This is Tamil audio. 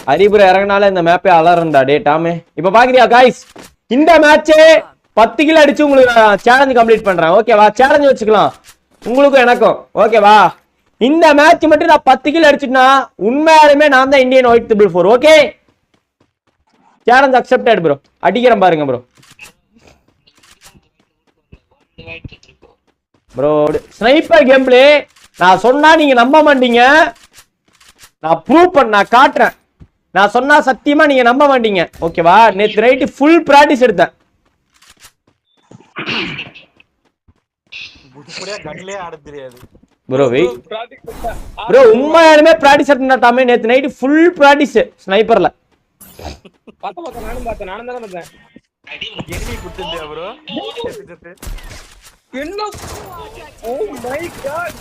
ஹரிபுரம் இறங்கினால இந்த மேப்பே அலறண்டா டே டாமே. இப்ப பாக்குறியா காய்ஸ், இந்த மேட்சே 10 கிலோ அடிச்சு உங்களுக்கு சேலஞ்ச் கம்ப்ளீட் பண்றேன். ஓகேவா? சேலஞ்ச் வச்சுக்கலாம் உங்களுக்கும் எனக்கும். ஓகேவா? இந்த மேட்ச் மட்டும் நான் 10 கிலோ அடிச்சுட்டா உண்மையாலுமே நான் தான் Indian white triple 4. Okay, challenge accepted bro. அடிக்கிறேன் பாருங்க bro. Bro sniper game play நான் சொன்னா நீங்க நம்ப மாட்டீங்க. நான் ப்ரூவ் பண்ண நான் காட்டுறேன். நான் சொன்னா சத்தியமா நீங்க நம்ப மாட்டீங்க. ஓகேவா? நேத்து நைட்டு ஃபுல் பிராக்டிஸ் எடுத்தேன் ப்ரோ. வெயிட் ப்ரோ, உண்மையாலுமே பிராக்டிஸ் எடுத்தா தாமே. நேத்து நைட்டு ஃபுல் பிராக்டிஸ் ஸ்னைப்பர்ல. நானும் பார்த்தேன். நானும் தான் பார்த்தேன். என்ன? Oh my God.